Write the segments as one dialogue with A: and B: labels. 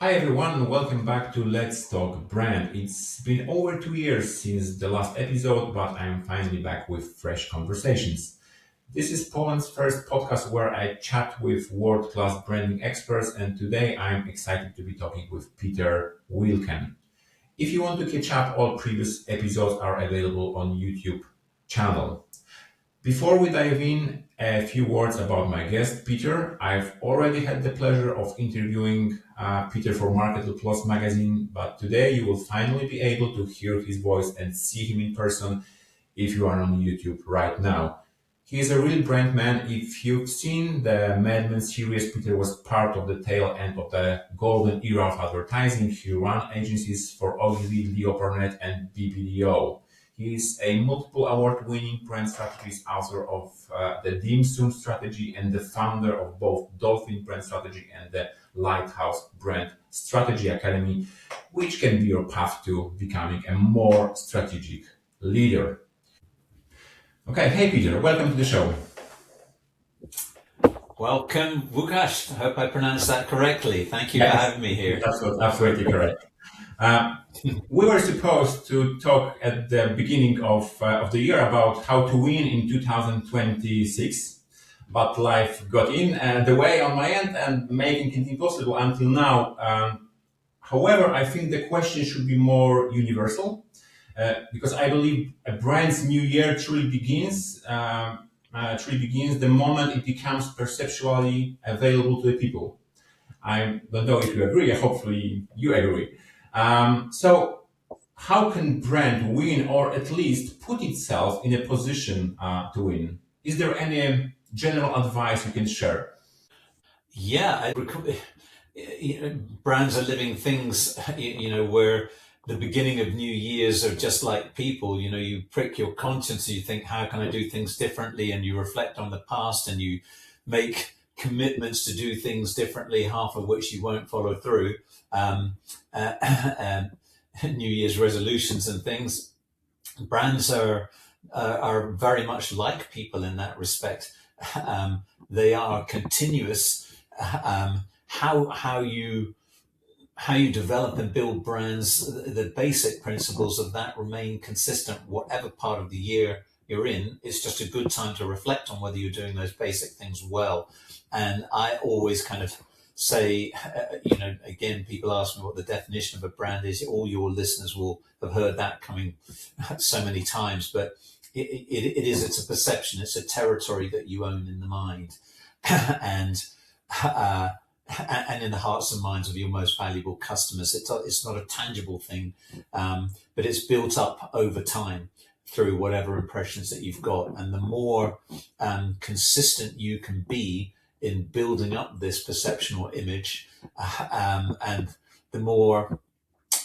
A: Hi everyone, and welcome back to Let's Talk Brand. It's been over 2 years since the last episode, but I'm finally back with fresh conversations. This is Poland's first podcast where I chat with world class branding experts, and today I'm excited to be talking with Peter Wilken. If you want to catch up, all previous episodes are available on YouTube channel. Before we dive in, a few words about my guest, Peter. I've already had the pleasure of interviewing Peter for Market Plus magazine, but today you will finally be able to hear his voice and see him in person if you are on YouTube right now. He is a real brand man. If you've seen the Mad Men series, Peter was part of the tail end of the golden era of advertising. He ran agencies for Ogilvy, Leo Burnett, and BBDO. He is a multiple award-winning brand strategist, author of the Dim Sum Strategy, and the founder of both Dolphin Brand Strategy and the Lighthouse Brand Strategy Academy, which can be your path to becoming a more strategic leader. Okay, hey Peter, welcome to the show.
B: Welcome, Łukasz. I hope I pronounced that correctly. Thank you for
A: Yes,
B: having me here.
A: absolutely correct. Uh, we were supposed to talk at the beginning of the year about how to win in 2026, but life got in the way on my end and making it impossible until now. However, I think the question should be more universal because I believe a brand's new year truly begins the moment it becomes perceptually available to the people. I don't know if you agree. Hopefully, you agree. So, how can brand win, or at least put itself in a position to win? Is there any general advice you can share?
B: Yeah, brands are living things, where the beginning of New Year's are just like people. You prick your conscience and you think, how can I do things differently? And you reflect on the past and you make commitments to do things differently, half of which you won't follow through. Um, and New Year's resolutions and things. Brands are very much like people in that respect. They are continuous. How you develop and build brands, the basic principles of that remain consistent, whatever part of the year you're in. It's just a good time to reflect on whether you're doing those basic things well. And I always kind of say, again, people ask me what the definition of a brand is. All your listeners will have heard that coming so many times, but it's a perception. It's a territory that you own in the mind. and uh, and in the hearts and minds of your most valuable customers. It's not a tangible thing, but it's built up over time through whatever impressions that you've got. And the more consistent you can be in building up this perception or image, and the more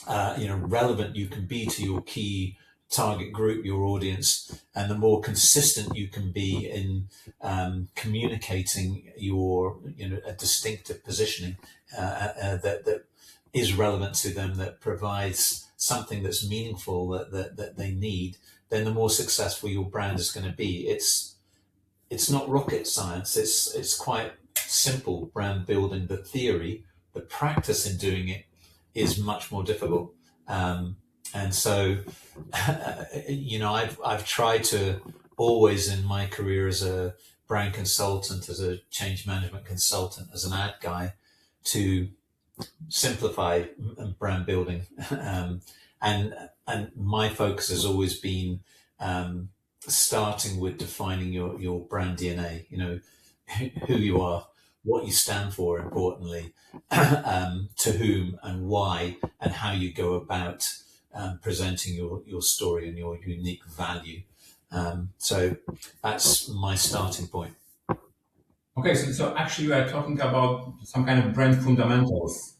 B: relevant you can be to your key target group, your audience, and the more consistent you can be in communicating your a distinctive positioning that is relevant to them, that provides something that's meaningful that they need, then the more successful your brand is going to be. It's not rocket science. It's quite simple brand building. The theory, the practice in doing it is much more difficult. And so, I've tried to always in my career as a brand consultant, as a change management consultant, as an ad guy, to simplify brand building. And my focus has always been starting with defining your brand DNA. Who you are, what you stand for, importantly, to whom and why, and how you go about presenting your story and your unique value. So that's my starting point.
A: Okay, so actually, we are talking about some kind of brand fundamentals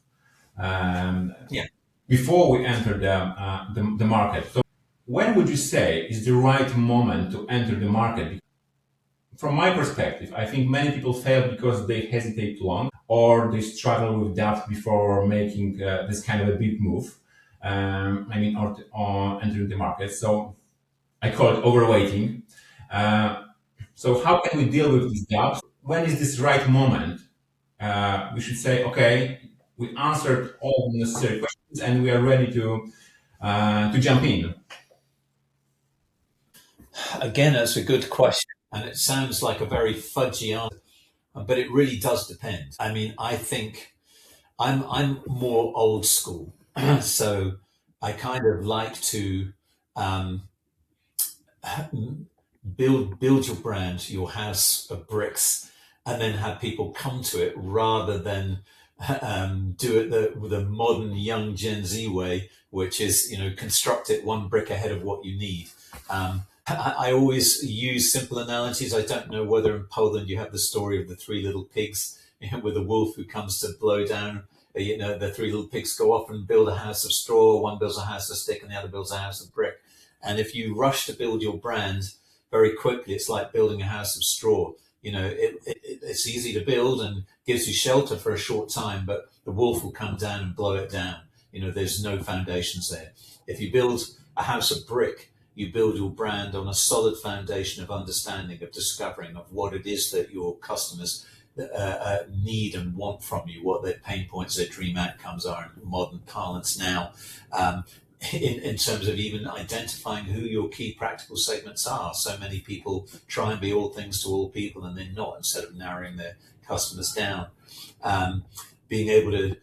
B: Yeah.
A: before we enter the market. So, when would you say is the right moment to enter the market? From my perspective, I think many people fail because they hesitate too long or they struggle with doubt before making this kind of a big move. Or entering the market. So I call it overweighting. Uh, so how can we deal with these doubts? When is this right moment? We should say, okay, We answered all the necessary questions, and we are ready to jump in.
B: Again, that's a good question, and it sounds like a very fudgy answer, but it really does depend. I mean, I think I'm more old school, so I kind of like to um, build your brand, your house of bricks, and then have people come to it rather than do it with a modern young Gen Z way, which is construct it one brick ahead of what you need. I always use simple analogies. I don't know whether in Poland you have the story of the three little pigs, with a wolf who comes to blow down. The three little pigs go off and build a house of straw. One builds a house of stick, and the other builds a house of brick. And if you rush to build your brand very quickly, it's like building a house of straw. It's easy to build and gives you shelter for a short time, but the wolf will come down and blow it down. There's no foundations there. If you build a house of brick, you build your brand on a solid foundation of understanding, of discovering of what it is that your customers need and want from you, what their pain points, their dream outcomes are in modern parlance now. In terms of even identifying who your key practical segments are. So many people try and be all things to all people, and they're not, instead of narrowing their customers down. Being able to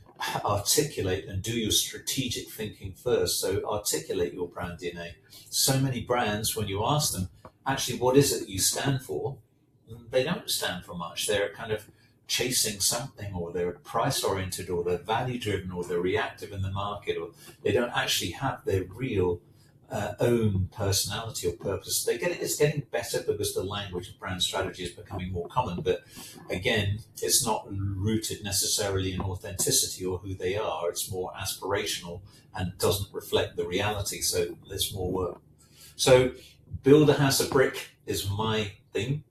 B: articulate and do your strategic thinking first. So articulate your brand DNA. So many brands, when you ask them, actually, what is it that you stand for? They don't stand for much. They're kind of chasing something, or they're price oriented, or they're value driven, or they're reactive in the market, or they don't actually have their real own personality or purpose. It's getting better because the language of brand strategy is becoming more common, but again, it's not rooted necessarily in authenticity or who they are. It's more aspirational and doesn't reflect the reality, so there's more work. So build a house of brick is my thing.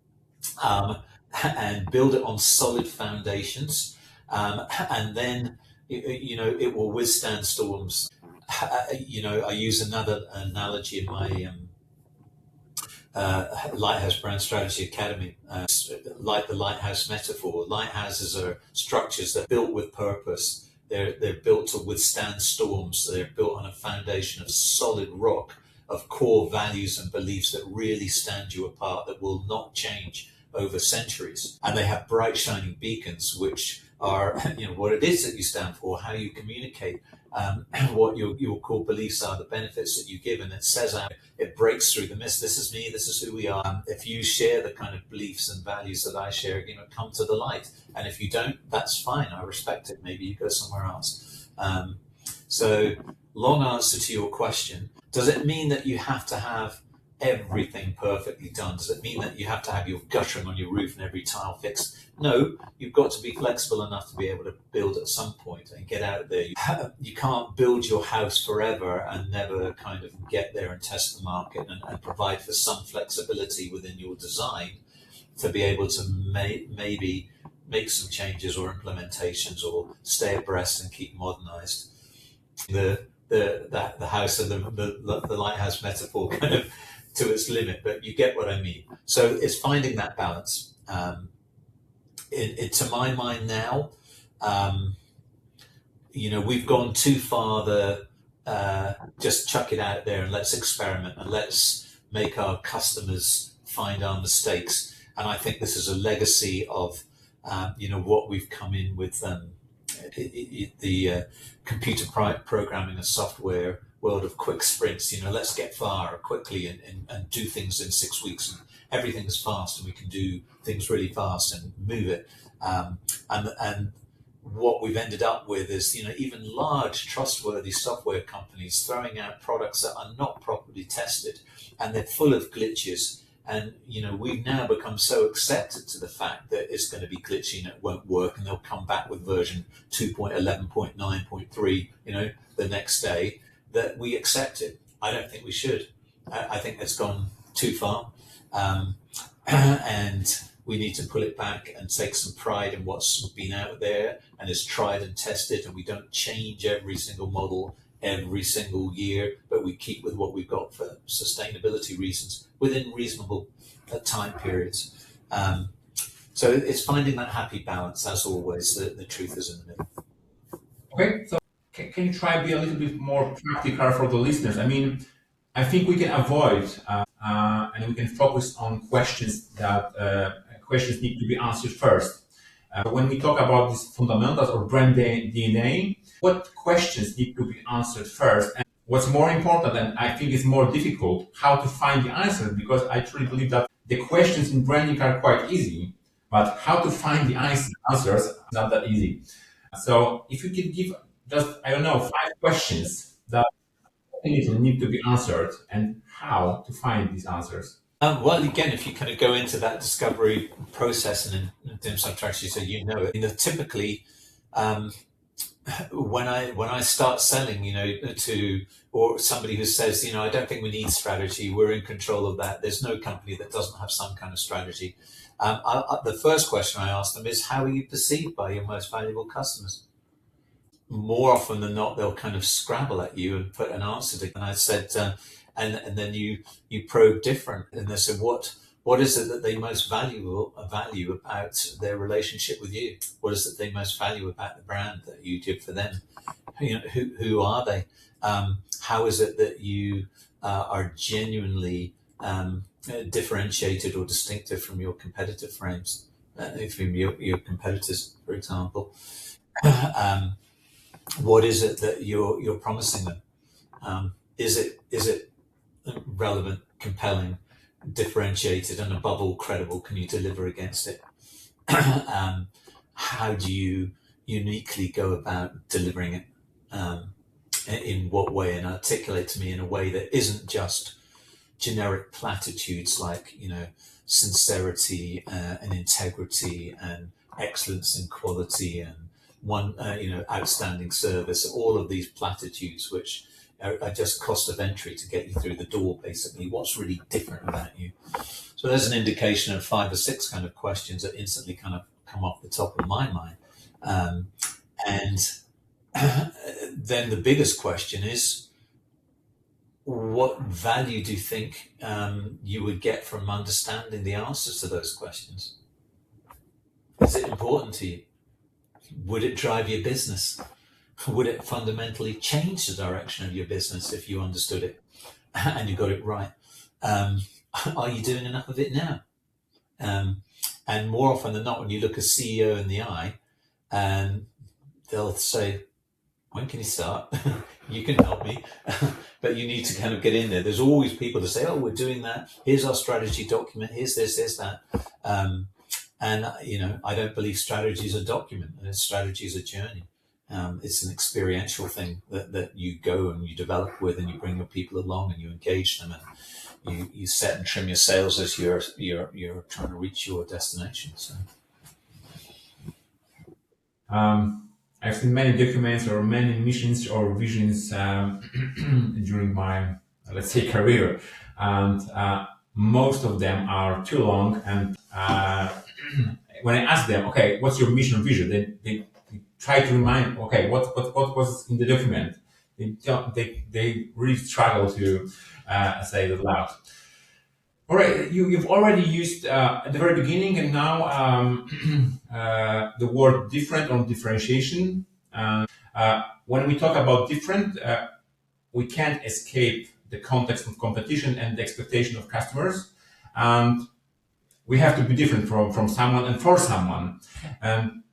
B: And build it on solid foundations, and then it will withstand storms. I use another analogy in my Lighthouse Brand Strategy Academy, like the Lighthouse Metaphor. Lighthouses are structures that are built with purpose. They're built to withstand storms. They're built on a foundation of solid rock, of core values and beliefs that really stand you apart, that will not change over centuries. And they have bright shining beacons, which are what it is that you stand for, how you communicate, what your core beliefs are, the benefits that you give, and it says out, it breaks through the mist. This is me, this is who we are. If you share the kind of beliefs and values that I share, come to the light. And if you don't, that's fine, I respect it. Maybe you go somewhere else. So long answer to your question. Does it mean that you have to have everything perfectly done? Does it mean that you have to have your guttering on your roof and every tile fixed? No, you've got to be flexible enough to be able to build at some point and get out there. You can't build your house forever and never kind of get there and test the market and provide for some flexibility within your design to be able to maybe make some changes or implementations or stay abreast and keep modernized. The house and the lighthouse metaphor kind of to its limit, but you get what I mean. So it's finding that balance. To my mind now, we've gone too far. Just chuck it out there and let's experiment and let's make our customers find our mistakes. And I think this is a legacy of what we've come in with the computer programming and software world of quick sprints. Let's get far quickly and do things in 6 weeks, and everything is fast and we can do things really fast and move it. And what we've ended up with is, even large trustworthy software companies throwing out products that are not properly tested, and they're full of glitches. And, we've now become so accepted to the fact that it's going to be glitchy and it won't work, and they'll come back with version 2.11.9.3, the next day, that we accept it. I don't think we should. I think it's gone too far. And we need to pull it back and take some pride in what's been out there and is tried and tested. And we don't change every single model every single year, but we keep with what we've got for sustainability reasons within reasonable time periods. So it's finding that happy balance, as always. The truth is in the middle.
A: Okay, so can you try to be a little bit more practical for the listeners? I mean, I think we can avoid and we can focus on questions that questions need to be answered first. When we talk about these fundamentals or brand DNA, what questions need to be answered first? And what's more important, and I think is more difficult, how to find the answer, because I truly believe that the questions in branding are quite easy, but how to find the answers is not that easy. So if you could give just, I don't know, 5 questions that need to be answered and how to find these answers.
B: Well, again, if you kind of go into that discovery process and in dim sum strategy, so you know it. Typically, um, when I start selling, to or somebody who says, I don't think we need strategy. We're in control of that. There's no company that doesn't have some kind of strategy. The first question I ask them is, how are you perceived by your most valuable customers? More often than not, they'll kind of scrabble at you and put an answer to. And I said, and then you probe different, and they said, what is it that they most value about their relationship with you? What is it they most value about the brand that you did for them? Who are they? How is it that you are genuinely differentiated or distinctive from your competitive frames, from your competitors, for example? What is it that you're promising them? Is it relevant, compelling, differentiated, and above all credible? Can you deliver against it? How do you uniquely go about delivering it? In what way? And articulate to me in a way that isn't just generic platitudes like sincerity and integrity and excellence in quality and outstanding service. All of these platitudes which are just cost of entry to get you through the door, basically. What's really different about you? So there's an indication of 5 or 6 kind of questions that instantly kind of come off the top of my mind. And then the biggest question is, what value do you think you would get from understanding the answers to those questions? Is it important to you? Would it drive your business? Would it fundamentally change the direction of your business if you understood it and you got it right? Are you doing enough of it now? And more often than not, when you look a CEO in the eye, they'll say, when can you start? You can help me, but you need to kind of get in there. There's always people to say, oh, we're doing that. Here's our strategy document. Here's this, here's that. And I don't believe strategy is a document, and strategy is a journey. It's an experiential thing that you go and you develop with, and you bring your people along and you engage them, and you set and trim your sails as you're trying to reach your destination. So.
A: I've seen many documents or many missions or visions during my, let's say, career, and most of them are too long. And when I ask them, okay, what's your mission or vision? They try to remind, okay, what was in the document? They really struggle to say it loud. All right, you've already used at the very beginning and now the word different or differentiation. When we talk about different, we can't escape the context of competition and the expectation of customers. And we have to be different from someone and for someone. And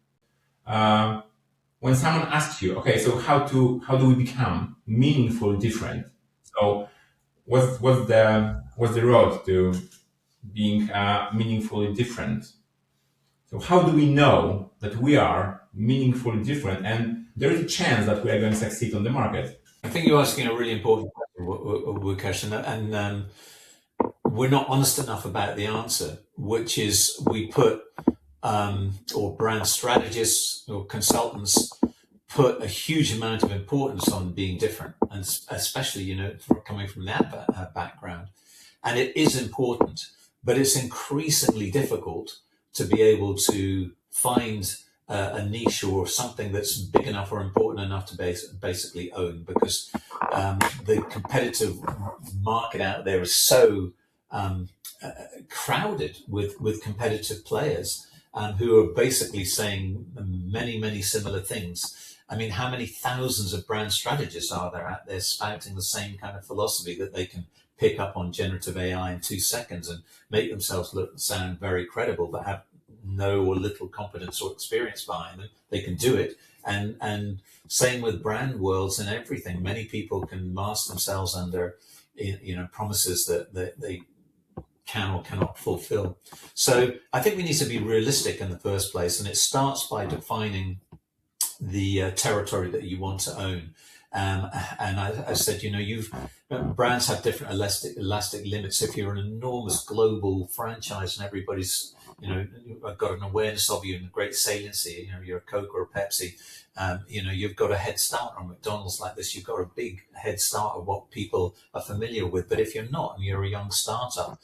A: when someone asks you, okay, so how do we become meaningfully different? So what's the road to being meaningfully different? So how do we know that we are meaningfully different and there is a chance that we are going to succeed on the market?
B: I think you're asking a really important question, and we're not honest enough about the answer, which is we put, or brand strategists or consultants put a huge amount of importance on being different, and especially, coming from that background. And it is important, but it's increasingly difficult to be able to find a niche or something that's big enough or important enough to basically own, because the competitive market out there is so crowded with competitive players who are basically saying many, many similar things. I mean, how many thousands of brand strategists are there out there spouting the same kind of philosophy that they can pick up on generative AI in 2 seconds and make themselves sound very credible, but have no or little competence or experience behind them? They can do it. And same with brand worlds and everything. Many people can mask themselves under, promises that they can or cannot fulfill. So I think we need to be realistic in the first place, and it starts by defining the territory that you want to own. And I said, brands have different elastic limits. If you're an enormous global franchise and everybody's, got an awareness of you and a great saliency, you're a Coke or a Pepsi, you've got a head start on McDonald's like this. You've got a big head start of what people are familiar with. But if you're not, and you're a young startup,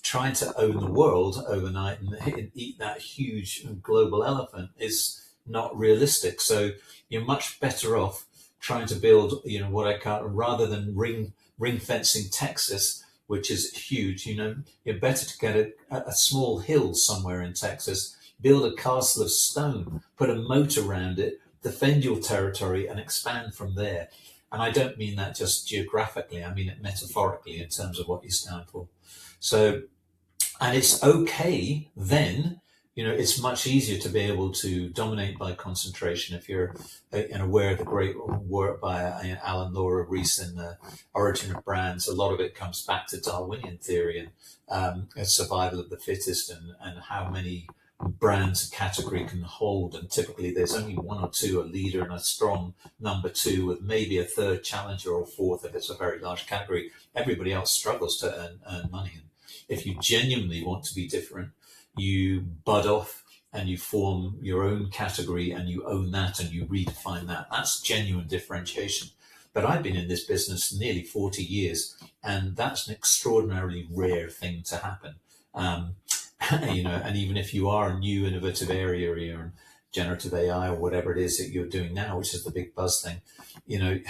B: trying to own the world overnight and eat that huge global elephant is not realistic. So you're much better off trying to build, what I call, rather than ring fencing Texas, which is huge. You're better to get a small hill somewhere in Texas, build a castle of stone, put a moat around it, defend your territory, and expand from there. And I don't mean that just geographically, I mean it metaphorically in terms of what you stand for. So, and it's okay then. It's much easier to be able to dominate by concentration if you're aware of the great work by Alan Laura Rees in The Origin of Brands. A lot of it comes back to Darwinian theory and survival of the fittest and how many brands a category can hold. And typically there's only one or two, a leader and a strong number two with maybe a third challenger or fourth if it's a very large category. Everybody else struggles to earn money. And if you genuinely want to be different, you bud off and you form your own category and you own that and you redefine that. That's genuine differentiation. But I've been in this business nearly 40 years, and that's an extraordinarily rare thing to happen. And even if you are a new innovative area, or you're in generative AI or whatever it is that you're doing now, which is the big buzz thing, you've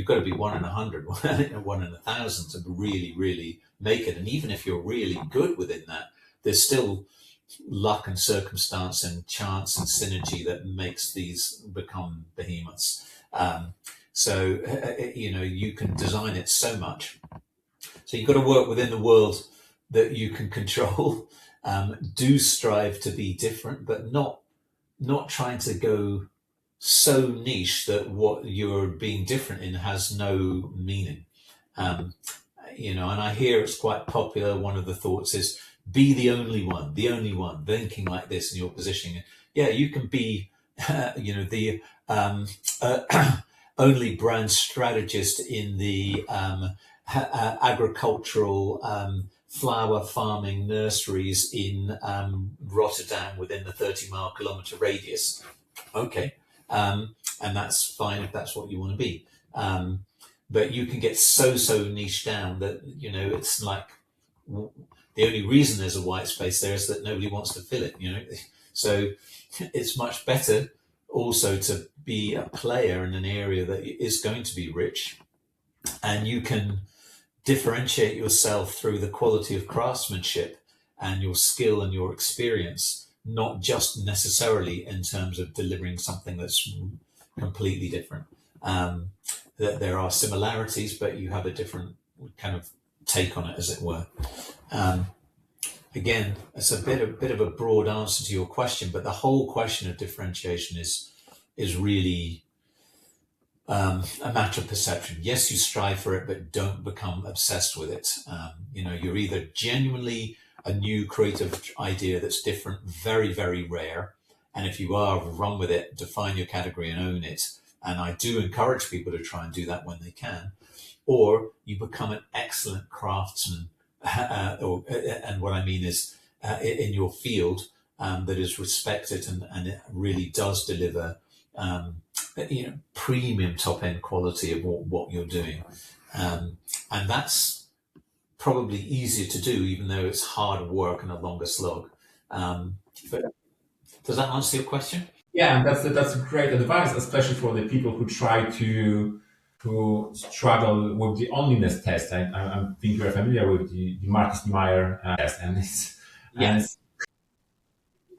B: got to be 1 in 100, 1 in 1,000 to really, really make it. And even if you're really good within that, there's still luck and circumstance and chance and synergy that makes these become behemoths. So you can design it so much. So you've got to work within the world that you can control. Do strive to be different, but not trying to go so niche that what you're being different in has no meaning. And I hear it's quite popular. One of the thoughts is, be the only one thinking like this in your positioning. Yeah, you can be, the only brand strategist in the agricultural flower farming nurseries in Rotterdam within the 30-mile-kilometer radius. Okay, and that's fine if that's what you want to be. But you can get so niche down that, it's like, the only reason there's a white space there is that nobody wants to fill it, So it's much better also to be a player in an area that is going to be rich, and you can differentiate yourself through the quality of craftsmanship and your skill and your experience, not just necessarily in terms of delivering something that's completely different. That there are similarities, but you have a different kind of take on it, as it were. Again, it's a bit of a broad answer to your question, but the whole question of differentiation is really a matter of perception. Yes, you strive for it, but don't become obsessed with it. You're either genuinely a new creative idea that's different, very, very rare, and if you are, run with it, define your category and own it. And I do encourage people to try and do that when they can. Or you become an excellent craftsman, and what I mean is in your field that is respected and it really does deliver premium top-end quality of what you're doing. And that's probably easier to do, even though it's hard work and a longer slog. But does that answer your question?
A: Yeah, and that's great advice, especially for the people who try to struggle with the onlyness test. I think you're familiar with the Marcus Meyer test, and it's
B: Yes.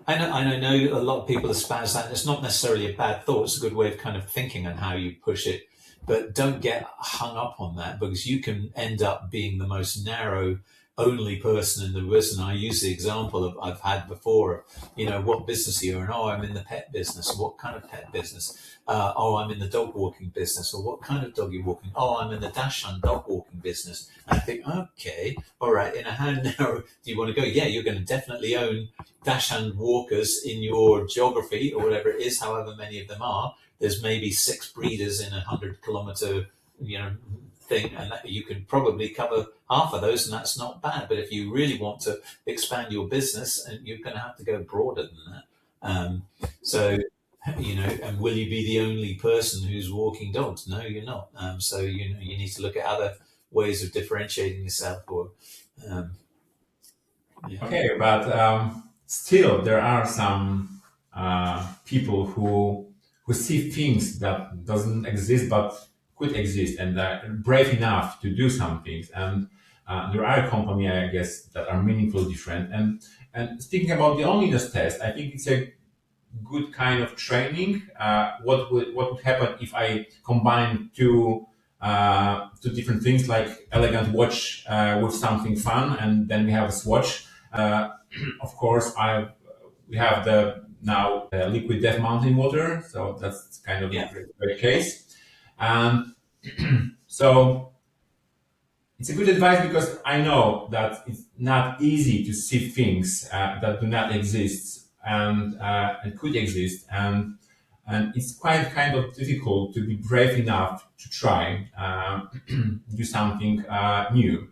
B: I know a lot of people espouse that, and it's not necessarily a bad thought. It's a good way of kind of thinking on how you push it. But don't get hung up on that, because you can end up being the most narrow, only person in the business. And I use the example of I've had before, what business are you in? Oh, I'm in the pet business. What kind of pet business? Oh, I'm in the dog walking business. Or what kind of dog are you walking? Oh, I'm in the Dachshund dog walking business. And I think, okay, all right, how narrow do you want to go? Yeah, you're going to definitely own Dachshund walkers in your geography or whatever it is, however many of them are. There's maybe 6 breeders in a 100-kilometer, thing, and that you can probably cover half of those, and that's not bad. But if you really want to expand your business, and you're going to have to go broader than that. So, and will you be the only person who's walking dogs? No, you're not. So you need to look at other ways of differentiating yourself. Or
A: Okay, but still there are some people who see things that doesn't exist but could exist, and are brave enough to do some things. And there are companies, I guess, that are meaningfully different. And speaking about the loneliness test, I think it's a good kind of training. What would happen if I combine two different things, like elegant watch with something fun, and then we have a swatch. Of course, we have the now liquid death mountain water, so that's kind of
B: yeah,
A: a great case. And so it's a good advice, because I know that it's not easy to see things that do not exist and could exist, and it's quite kind of difficult to be brave enough to try do something new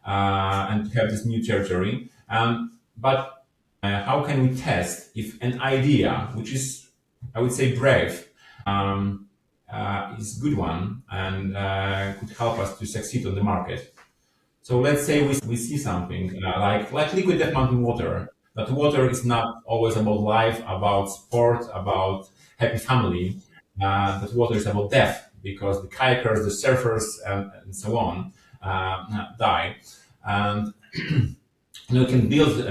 A: and to have this new territory. But how can we test if an idea, which is, I would say, brave, is a good one and could help us to succeed on the market? So let's say we see something like liquid death mountain water. That water is not always about life, about sport, about happy family. That water is about death, because the kayakers, the surfers, and so on die. And we can build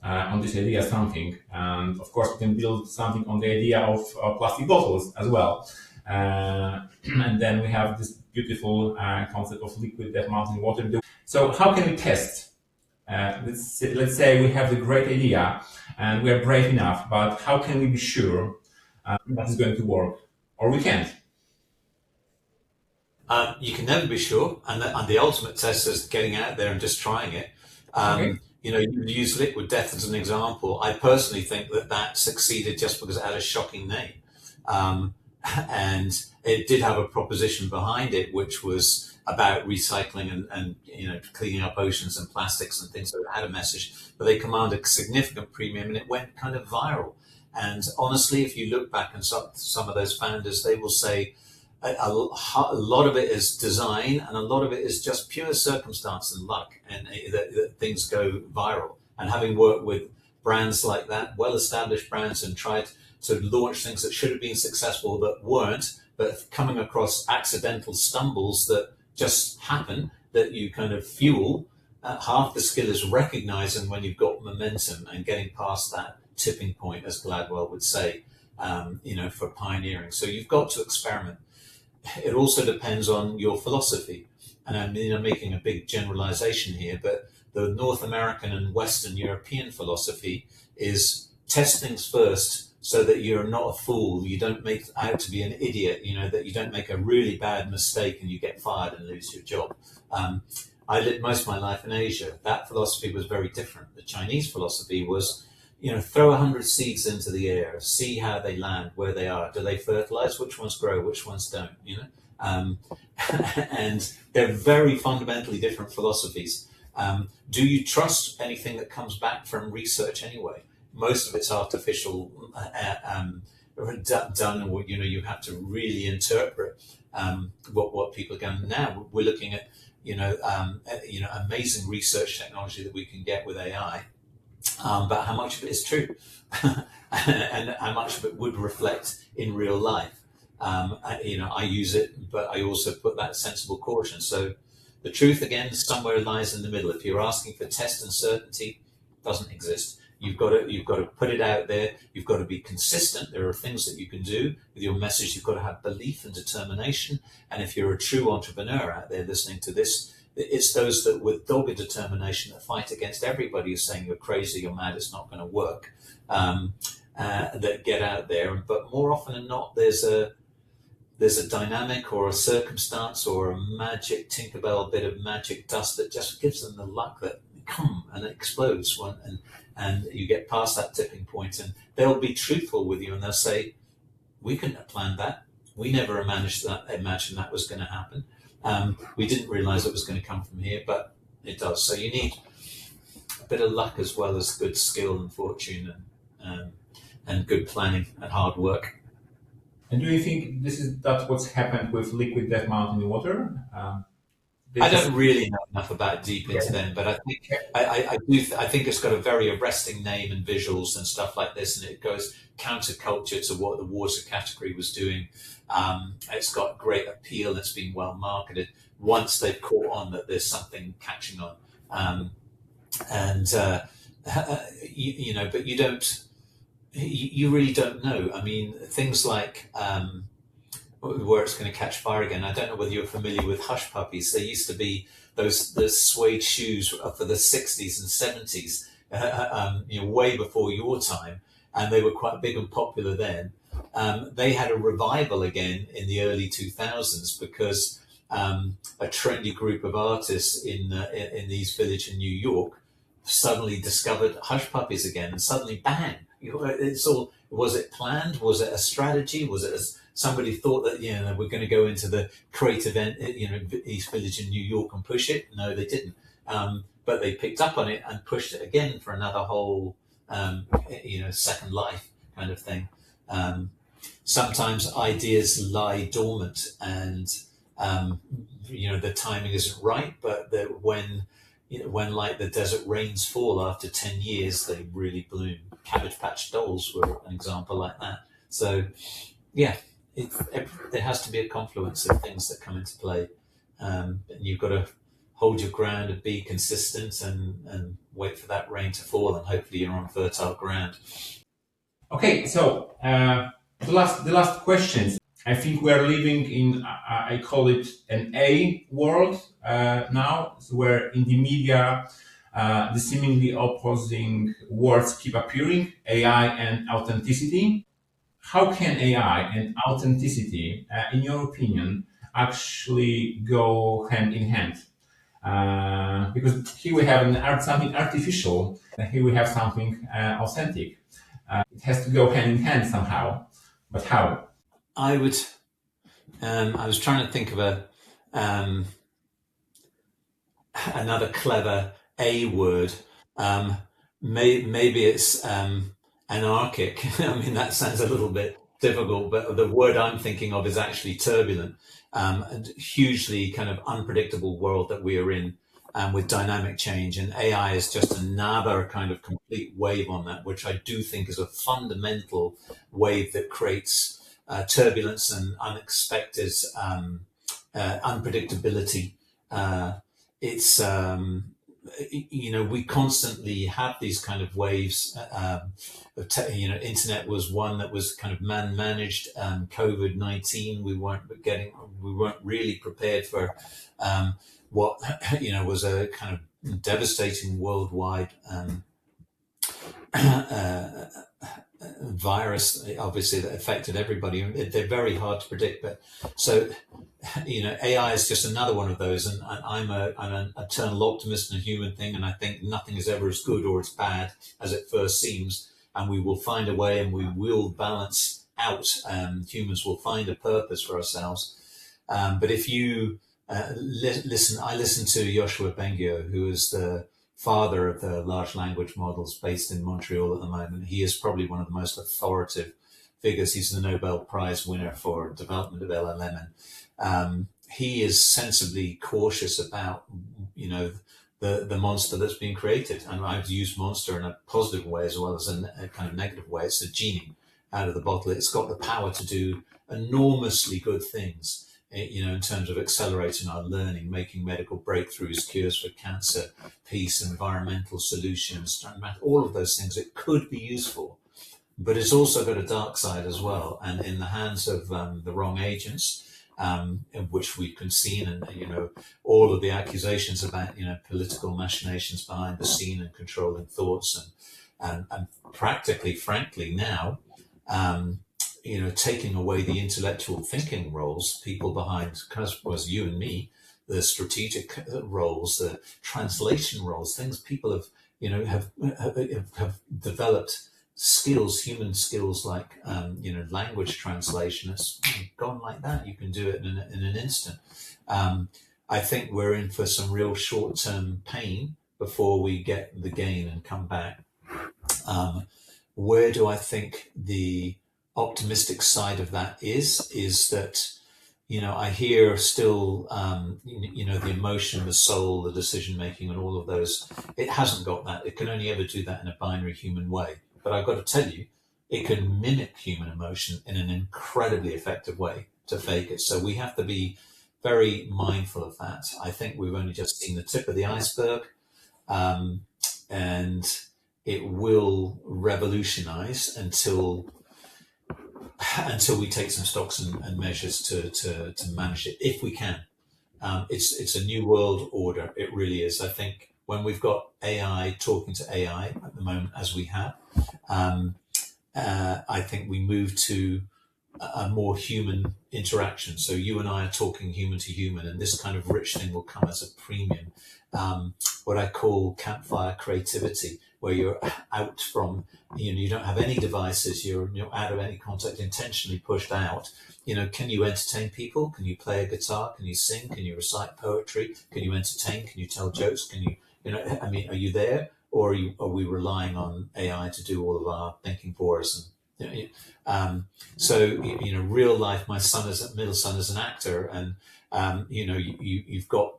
A: on this idea something, and of course we can build something on the idea of plastic bottles as well. And then we have this beautiful concept of liquid death mountain water. So how can we test? Let's say we have the great idea and we are brave enough, but how can we be sure that is going to work, or we can't?
B: You can never be sure, and the ultimate test is getting out there and just trying it.
A: Okay.
B: You use liquid death as an example. I personally think that succeeded just because it had a shocking name. And it did have a proposition behind it, which was about recycling and cleaning up oceans and plastics and things. So it had a message, but they commanded a significant premium, and it went kind of viral. And honestly, if you look back and some of those founders, they will say a lot of it is design, and a lot of it is just pure circumstance and luck, and that things go viral. And having worked with brands like that, well-established brands, and tried to launch things that should have been successful that weren't, but coming across accidental stumbles that just happen, that you kind of fuel. Half the skill is recognizing when you've got momentum and getting past that tipping point, as Gladwell would say, for pioneering. So you've got to experiment. It also depends on your philosophy. And I'm making a big generalization here, but the North American and Western European philosophy is test things first, so that you're not a fool. You don't make out to be an idiot, that you don't make a really bad mistake and you get fired and lose your job. I lived most of my life in Asia. That philosophy was very different. The Chinese philosophy was, throw 100 seeds into the air, see how they land, where they are. Do they fertilize? Which ones grow? Which ones don't? And they're very fundamentally different philosophies. Do you trust anything that comes back from research anyway? Most of it's artificial, done, or you have to really interpret what people are going. Now we're looking at amazing research technology that we can get with AI, but how much of it is true, and how much of it would reflect in real life. I use it, but I also put that sensible caution. So the truth, again, somewhere lies in the middle. If you're asking for test and certainty, it doesn't exist. You've got to put it out there. You've got to be consistent. There are things that you can do with your message. You've got to have belief and determination. And if you're a true entrepreneur out there listening to this, it's those that with dogged determination that fight against everybody who's saying you're crazy, you're mad, it's not going to work. That get out there. But more often than not, there's a dynamic or a circumstance or a magic Tinkerbell bit of magic dust that just gives them the luck that and it explodes and you get past that tipping point, and they'll be truthful with you and they'll say, we couldn't have planned that. We never imagined that was going to happen. We didn't realize it was going to come from here, but it does. So you need a bit of luck as well as good skill and fortune and good planning and hard work.
A: And do you think that's what's happened with liquid death mountain in water?
B: I don't really know enough about deep into them, but I think I think it's got a very arresting name and visuals and stuff like this, and it goes counterculture to what the water category was doing. It's got great appeal. It's been well marketed. Once they've caught on that there's something catching on, but you don't. You really don't know. I mean, things like where it's going to catch fire again. I don't know whether you're familiar with hush puppies. There used to be those suede shoes for the 60s and 70s, way before your time, and they were quite big and popular then. They had a revival again in the early 2000s because a trendy group of artists in the East Village in New York suddenly discovered hush puppies again, and suddenly bang! It's all. Was it planned? Was it a strategy? Was it somebody thought that we're going to go into the creative East Village in New York and push it? No, they didn't. But they picked up on it and pushed it again for another whole second life kind of thing. Sometimes ideas lie dormant, and the timing isn't right. But when like the desert rains fall after 10 years, they really bloom. Cabbage Patch Dolls were an example like that. So, yeah, there has to be a confluence of things that come into play. And you've got to hold your ground and be consistent and wait for that rain to fall, and hopefully you're on fertile ground.
A: Okay, so the last questions. I think we are living in, I call it an A world now, where in the media, the seemingly opposing words keep appearing, AI and authenticity. How can AI and authenticity, in your opinion, actually go hand in hand? Because here we have something artificial, and here we have something authentic. It has to go hand in hand somehow, but how?
B: I was trying to think of another clever A word. Maybe it's anarchic. I mean, that sounds a little bit difficult, but the word I'm thinking of is actually turbulent. A hugely kind of unpredictable world that we are in, with dynamic change, and AI is just another kind of complete wave on that, which I do think is a fundamental wave that creates turbulence and unexpected unpredictability. It's we constantly have these kind of waves. Internet was one that was kind of man-managed. COVID-19, we weren't really prepared for what was a kind of devastating worldwide virus, obviously, that affected everybody. They're very hard to predict, but so AI is just another one of those, and I'm an eternal optimist and a human thing, and I think nothing is ever as good or as bad as it first seems, and we will find a way, and we will balance out. Humans will find a purpose for ourselves, but if you listen, I listen to Yoshua Bengio, who is the father of the large language models based in Montreal at the moment. He is probably one of the most authoritative figures. He's the Nobel Prize winner for development of LLM. He is sensibly cautious about, the monster that's being created. And I've used monster in a positive way as well as a kind of negative way. It's a genie out of the bottle. It's got the power to do enormously good things. in terms of accelerating our learning, making medical breakthroughs, cures for cancer, peace, environmental solutions, all of those things. It could be useful, but it's also got a dark side as well. And in the hands of the wrong agents, in which we can see, and all of the accusations about political machinations behind the scene and controlling thoughts, and practically, frankly, now, taking away the intellectual thinking roles, people behind, because was you and me, the strategic roles, the translation roles, things people have developed skills, human skills like language translation. It's gone like that. You can do it in an instant. I think we're in for some real short-term pain before we get the gain and come back. Where do I think the optimistic side of that is that I hear still the emotion, the soul, the decision making, and all of those. It hasn't got that. It can only ever do that in a binary human way. But I've got to tell you, it can mimic human emotion in an incredibly effective way to fake it. So we have to be very mindful of that. I think we've only just seen the tip of the iceberg, and it will revolutionize until we take some stocks and measures to manage it, if we can. It's a new world order. It really is. I think when we've got AI talking to AI at the moment, as we have, I think we move to a more human interaction. So you and I are talking human to human, and this kind of rich thing will come as a premium. What I call campfire creativity, where you're out from, you don't have any devices, you're out of any contact, intentionally pushed out. Can you entertain people? Can you play a guitar? Can you sing? Can you recite poetry? Can you entertain? Can you tell jokes? Can you, are you there? Or are we relying on AI to do all of our thinking for us? And real life, my middle son is an actor, and you've got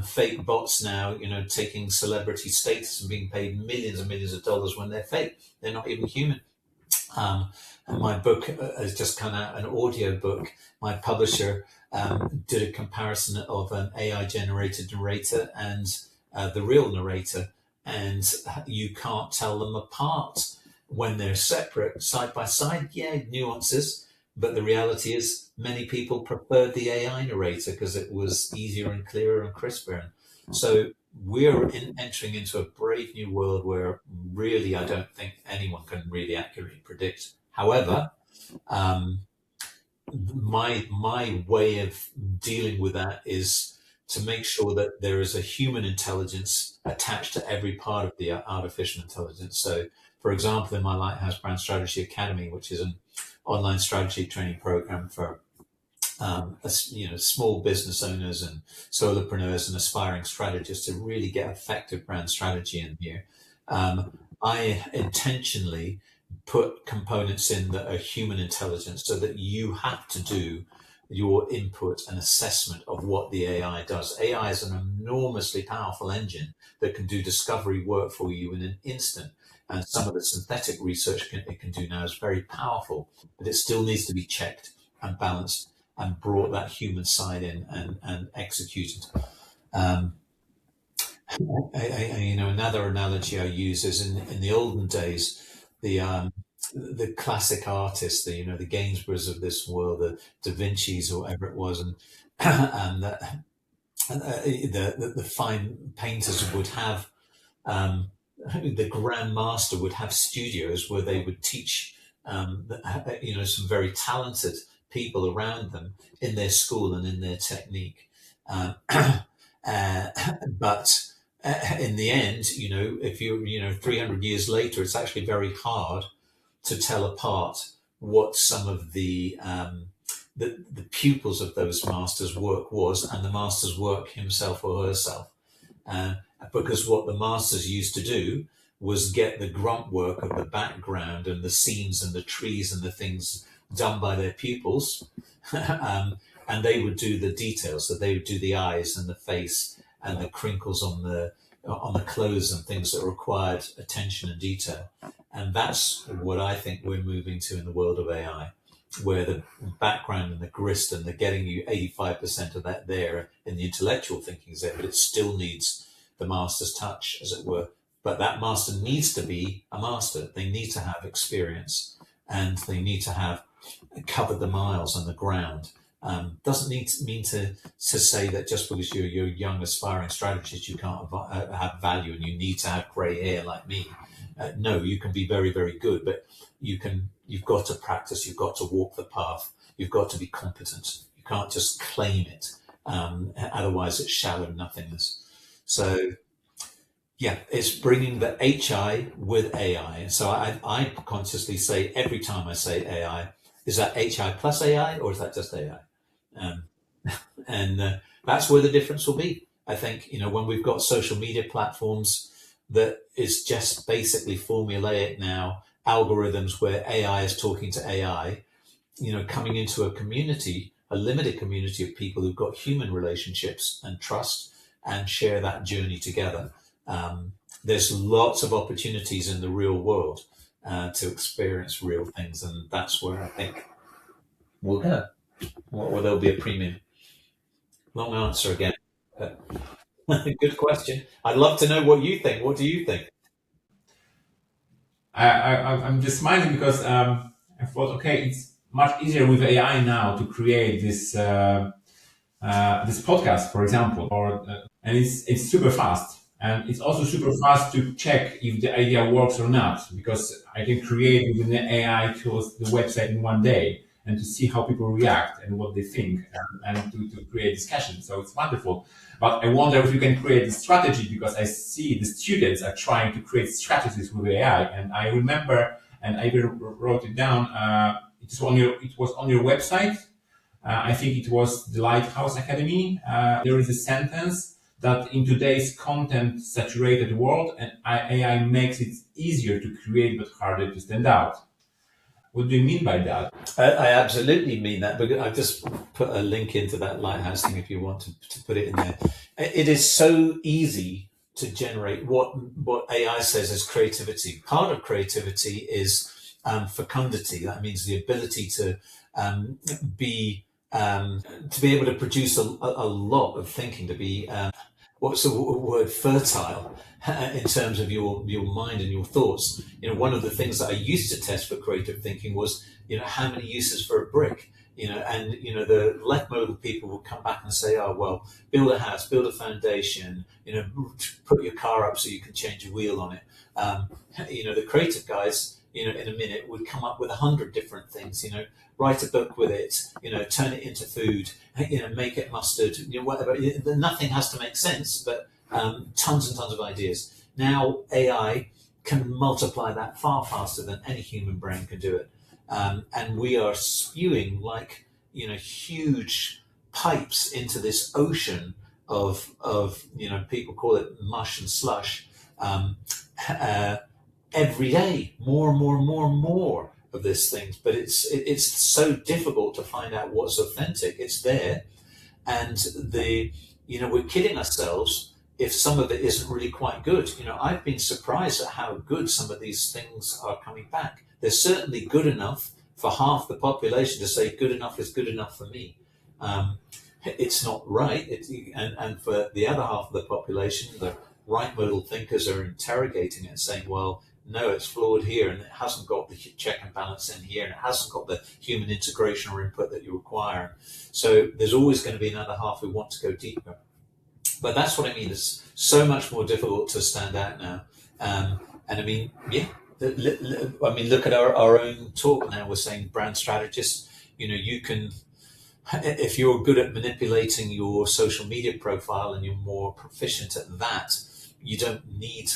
B: fake bots now, taking celebrity status and being paid millions and millions of dollars when they're fake. They're not even human. And my book has just come out, an audio book. My publisher did a comparison of an AI generated narrator and the real narrator, and you can't tell them apart when they're separate, side by side. Yeah, nuances, but the reality is many people preferred the AI narrator because it was easier and clearer and crisper. And so we're entering into a brave new world where really I don't think anyone can really accurately predict. However, my way of dealing with that is to make sure that there is a human intelligence attached to every part of the artificial intelligence. So, for example, in my Lighthouse Brand Strategy Academy, which is an online strategy training program for small business owners and solopreneurs and aspiring strategists to really get effective brand strategy in here, I intentionally put components in that are human intelligence so that you have to do your input and assessment of what the AI does. AI is an enormously powerful engine that can do discovery work for you in an instant. And some of the synthetic research it can do now is very powerful, but it still needs to be checked and balanced and brought that human side in and executed. Another analogy I use is in the olden days, the classic artists, the Gainsboroughs of this world, the Da Vinci's or whatever it was, and the fine painters would have, the Grand Master would have studios where they would teach, some very talented people around them in their school and in their technique. But in the end, if you're, 300 years later, it's actually very hard to tell apart what some of the pupils of those masters' work was and the master's work himself or herself. Because what the masters used to do was get the grunt work of the background and the scenes and the trees and the things done by their pupils. And they would do the details. So they would do the eyes and the face and the crinkles on the clothes and things that required attention and detail. And that's what I think we're moving to in the world of AI. where the background and the grist and the getting you 85% of that there and the intellectual thinking is there, but it still needs the master's touch, as it were. But that master needs to be a master. They need to have experience, and they need to have covered the miles on the ground. Doesn't mean to say that just because you're young aspiring strategist you can't have value and you need to have grey hair like me. No, you can be very, very good, but you've got to practice, you've got to walk the path, you've got to be competent. You can't just claim it. Otherwise it's shallow nothingness. So yeah, it's bringing the HI with AI. And so I consciously say every time I say AI, is that HI plus AI or is that just AI? And that's where the difference will be. I think, when we've got social media platforms that is just basically formulaic now, algorithms where AI is talking to AI, coming into a community, a limited community of people who've got human relationships and trust and share that journey together. There's lots of opportunities in the real world to experience real things, and that's where I think we'll go. Or there'll be a premium. Long answer again. Good question. I'd love to know what you think. What do you think?
A: I'm just smiling because I thought, okay, it's much easier with AI now to create this podcast, for example, and it's super fast, and it's also super fast to check if the idea works or not, because I can create with the AI tools the website in one day and to see how people react and what they think, and to create discussion. So it's wonderful. But I wonder if you can create a strategy, because I see the students are trying to create strategies with AI, and I remember, and I even wrote it down. It was on your website. I think it was the Lighthouse Academy. There is a sentence that in today's content saturated world, and AI makes it easier to create but harder to stand out. What do you mean by that?
B: I absolutely mean that, but I've just put a link into that Lighthouse thing if you want to put it in there. It is so easy to generate what AI says is creativity. Part of creativity is fecundity. That means the ability to be able to produce a lot of thinking, to be what's the word, fertile in terms of your mind and your thoughts. One of the things that I used to test for creative thinking was, how many uses for a brick, and the left modal people would come back and say, oh, well, build a house, build a foundation, put your car up so you can change a wheel on it. The creative guys, in a minute would come up with 100 different things, write a book with it, turn it into food, make it mustard, whatever. Nothing has to make sense, but tons and tons of ideas. Now AI can multiply that far faster than any human brain can do it. And we are spewing like, huge pipes into this ocean of people call it mush and slush, every day, more and more and more and more of these things. But it's so difficult to find out what's authentic. It's there, and we're kidding ourselves if some of it isn't really quite good. I've been surprised at how good some of these things are coming back. They're certainly good enough for half the population to say good enough is good enough for me. It's not right. And for the other half of the population, the right modal thinkers are interrogating it and saying, well, no, it's flawed here, and it hasn't got the check and balance in here, and it hasn't got the human integration or input that you require. So there's always going to be another half who want to go deeper. But that's what I mean. It's so much more difficult to stand out now. And I mean, yeah, look at our own talk now. We're saying brand strategists, you can, if you're good at manipulating your social media profile and you're more proficient at that, you don't need,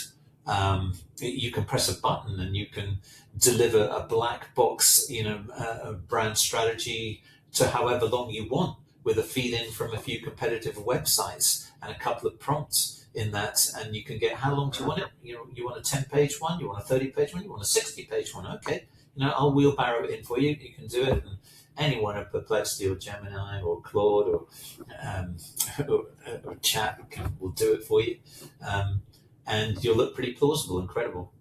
B: you can press a button and you can deliver a black box, a brand strategy to however long you want, with a feed in from a few competitive websites and a couple of prompts in that, and you can get, how long do you want it? You want a 10-page one, you want a 30-page one, you want a 60-page one, okay, I'll wheelbarrow it in for you. You can do it, and anyone at Perplexity or Gemini or Claude or Chat will do it for you, and you'll look pretty plausible and credible.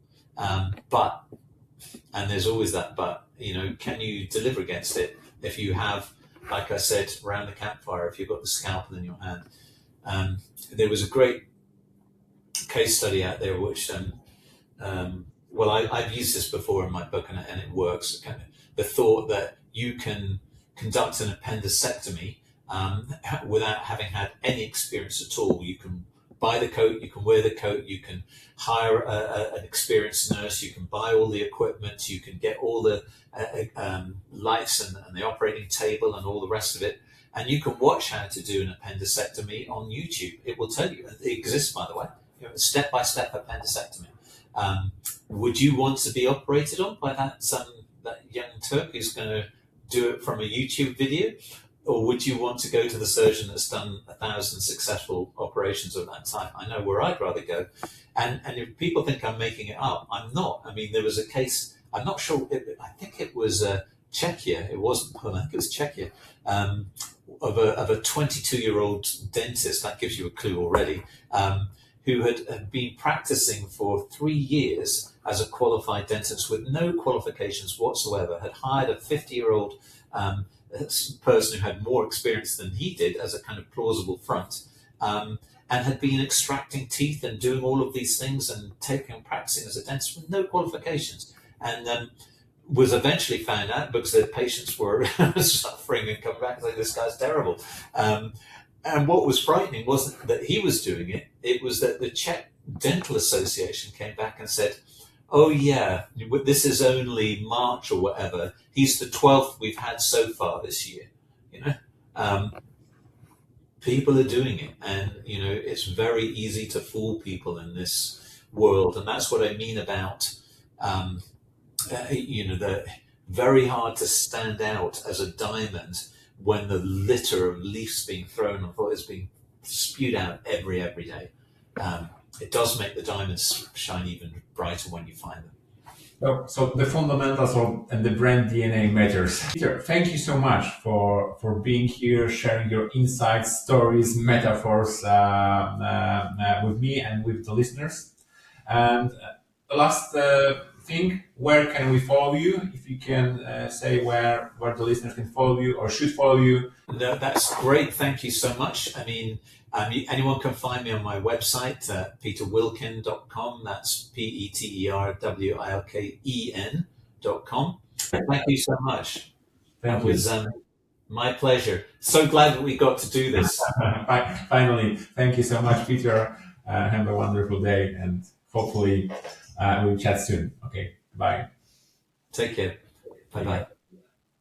B: But, and there's always that but, can you deliver against it? If you have, like I said, around the campfire, if you've got the scalpel in your hand. There was a great case study out there which I've used this before in my book, and it works. The thought that you can conduct an appendectomy without having had any experience at all. You can buy the coat, you can wear the coat, you can hire an experienced nurse, you can buy all the equipment, you can get all the lights and the operating table and all the rest of it, and you can watch how to do an appendectomy on YouTube. It will tell you. It exists, by the way, step-by-step appendectomy. Would you want to be operated on by that young Turk who's going to do it from a YouTube video? Or would you want to go to the surgeon that's done 1,000 successful operations of that type? I know where I'd rather go. And if people think I'm making it up, I'm not. I mean, there was a case, I'm not sure, I think it was Czechia, it wasn't Poland, I think it was Czechia, of a 22-year-old dentist, that gives you a clue already, who had been practicing for 3 years as a qualified dentist with no qualifications whatsoever, had hired a 50-year-old person who had more experience than he did as a kind of plausible front, and had been extracting teeth and doing all of these things and practicing as a dentist with no qualifications, and was eventually found out because the patients were suffering and come back and say, this guy's terrible. And what was frightening wasn't that he was doing it, it was that the Czech Dental Association came back and said, oh yeah, this is only March or whatever. He's the 12th we've had so far this year. People are doing it, and it's very easy to fool people in this world, and that's what I mean about the very hard to stand out as a diamond when the litter of leaves being thrown on is being spewed out every day. It does make the diamonds shine even brighter when you find them.
A: So the fundamentals and the brand DNA matters. Peter, thank you so much for being here, sharing your insights, stories, metaphors with me and with the listeners. And the last thing, where can we follow you? If you can say where the listeners can follow you or should follow you.
B: No, that's great. Thank you so much. I mean, anyone can find me on my website, peterwilken.com. That's peterwilken.com. Thank you so much.
A: Thank you.
B: It was my pleasure. So glad that we got to do this.
A: Finally, thank you so much, Peter. Have a wonderful day, and hopefully we'll chat soon. Okay, bye.
B: Take care. Bye-bye.